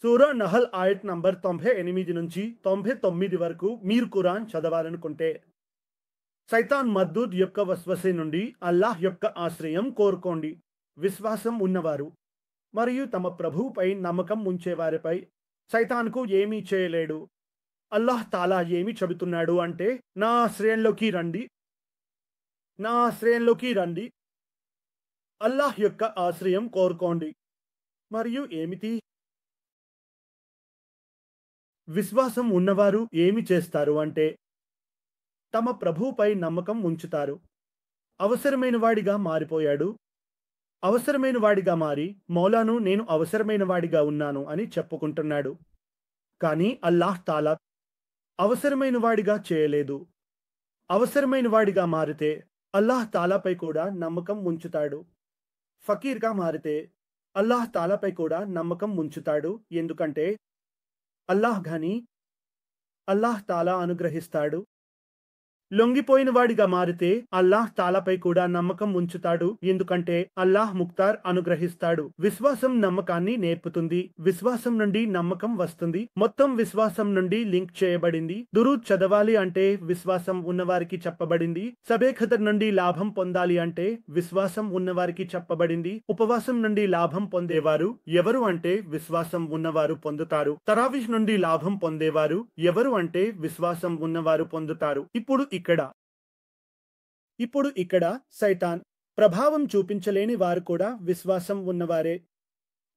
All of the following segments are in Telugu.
సూరా నహల్ ఆయత్ నంబర్ 98 నుంచి 99 వరకు మీరు ఖురాన్ చదవాలనుకుంటే సైతాన్ మర్దూద్ యొక్క వస్వసే నుండి అల్లాహ్ యొక్క ఆశ్రయం కోరుకోండి. విశ్వాసం ఉన్నవారు మరియు తమ ప్రభువుపై నమ్మకం ఉంచేవారిపై సైతాన్కు ఏమీ చేయలేడు. అల్లాహ్ తాలా ఏమి చెబుతున్నాడు అంటే, నా ఆశ్రయంలోకి రండి, నా ఆశ్రయంలోకి రండి. అల్లాహ్ యొక్క ఆశ్రయం కోరుకోండి. మరియు ఏమిటి? విశ్వాసం ఉన్నవారు ఏమి చేస్తారు అంటే, తమ ప్రభువుపై నమ్మకం ఉంచుతారు. అవసరమైన వాడిగా మారిపోయాడు. అవసరమైన వాడిగా మారి, మౌలాను నేను అవసరమైన వాడిగా ఉన్నాను అని చెప్పుకుంటున్నాడు. కానీ అల్లాహ్ తాలా అవసరమైన వాడిగా చేయలేదు. అవసరమైన వాడిగా మారితే అల్లాహ్ తాలాపై కూడా నమ్మకం ఉంచుతాడు. ఫకీర్గా మారితే అల్లాహ్ తాలాపై కూడా నమ్మకం ఉంచుతాడు. ఎందుకంటే అల్లాహ్ ఘని, అల్లాహ్ తాలా అనుగ్రహిస్తాడు. లొంగిపోయిన వాడిగా మారితే అల్లాహ్ తాలాపై కూడా నమ్మకం ఉంచుతాడు. ఎందుకంటే అల్లాహ్ ముక్తార్ అనుగ్రహిస్తాడు. విశ్వాసం నమ్మకాన్ని నేర్పుతుంది. విశ్వాసం నుండి నమ్మకం వస్తుంది. మొత్తం విశ్వాసం నుండి లింక్ చేయబడింది. దురూద్ చదవాలి అంటే విశ్వాసం ఉన్నవారికి చెప్పబడింది. సబే ఖదర్ నుండి లాభం పొందాలి అంటే విశ్వాసం ఉన్నవారికి చెప్పబడింది. ఉపవాసం నుండి లాభం పొందేవారు ఎవరు అంటే విశ్వాసం ఉన్నవారు పొందుతారు. తరావిహ్ నుండి లాభం పొందేవారు ఎవరు అంటే విశ్వాసం ఉన్నవారు పొందుతారు. ఇప్పుడు ఇక్కడ సైతాన్ ప్రభావం చూపించలేని వారు కూడా విశ్వాసం ఉన్నవారే.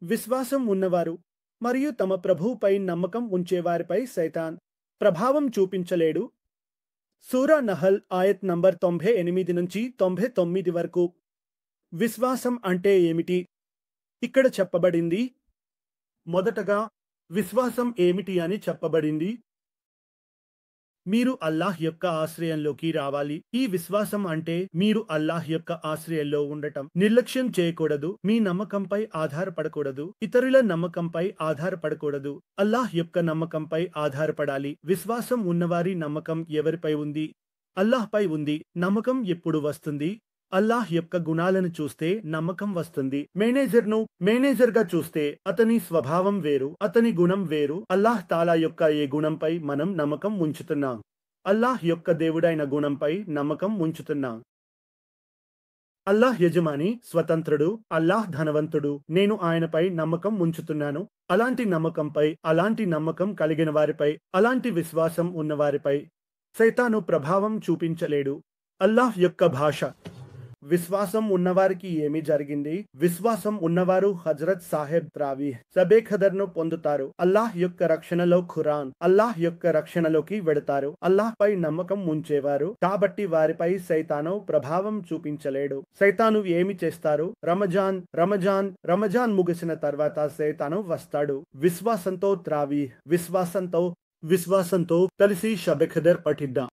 విశ్వాసం ఉన్నవారు మరియు తమ ప్రభువుపై నమ్మకం ఉంచేవారిపై సైతాన్ ప్రభావం చూపించలేడు. సూరా నహల్ ఆయత్ నంబర్ 98 నుంచి 99 వరకు. విశ్వాసం అంటే ఏమిటి? ఇక్కడ చెప్పబడింది. మొదటగా విశ్వాసం ఏమిటి అని చెప్పబడింది. మీరు అల్లాహ్ యొక్క ఆశ్రయంలోకి రావాలి. ఈ విశ్వాసం అంటే మీరు అల్లాహ్ యొక్క ఆశ్రయంలో ఉండటం. నిర్లక్ష్యం చేయకూడదు. మీ నమ్మకంపై ఆధారపడకూడదు. ఇతరుల నమ్మకంపై ఆధారపడకూడదు. అల్లాహ్ యొక్క నమ్మకంపై ఆధారపడాలి. విశ్వాసం ఉన్నవారి నమ్మకం ఎవరిపై ఉంది? అల్లాహ్పై ఉంది. నమ్మకం ఎప్పుడు వస్తుంది? అల్లాహ్ యొక్క గుణాలను చూస్తే నమ్మకం వస్తుంది. మేనేజర్గా చూస్తే అతని స్వభావం వేరు, అతని గుణం వేరు. అల్లాహ్ తాలా యొక్క ఏ గుణంపై మనం నమ్మకం ఉంచుతున్నాం? అల్లాహ్ యొక్క దేవుడైన గుణంపై నమ్మకం ఉంచుతున్నాం. అల్లాహ్ యజమాని, స్వతంత్రుడు. అల్లాహ్ ధనవంతుడు. నేను ఆయనపై నమ్మకం ఉంచుతున్నాను. అలాంటి నమ్మకం కలిగిన వారిపై, అలాంటి విశ్వాసం ఉన్నవారిపై సైతాను ప్రభావం చూపించలేడు. అల్లాహ్ యొక్క భాష. విశ్వాసం ఉన్నవారికి ఏమి జరిగింది? విశ్వాసం ఉన్నవారు హజరత్ సాహెబ్ త్రావీ సబే ఖదర్ను పొందుతారు. అల్లాహ్ యొక్క రక్షణలో ఖురాన్, అల్లాహ్ యొక్క రక్షణలోకి వెడతారు. అల్లాహ్ పై నమ్మకం ఉంచేవారు కాబట్టి వారిపై సైతాను ప్రభావం చూపించలేడు. సైతాను ఏమి చేస్తారు? రమజాన్ ముగిసిన తర్వాత సైతాను వస్తాడు. విశ్వాసంతో త్రావీ, విశ్వాసంతో కలిసి షబె ఖదర్ పఠిద్దాం.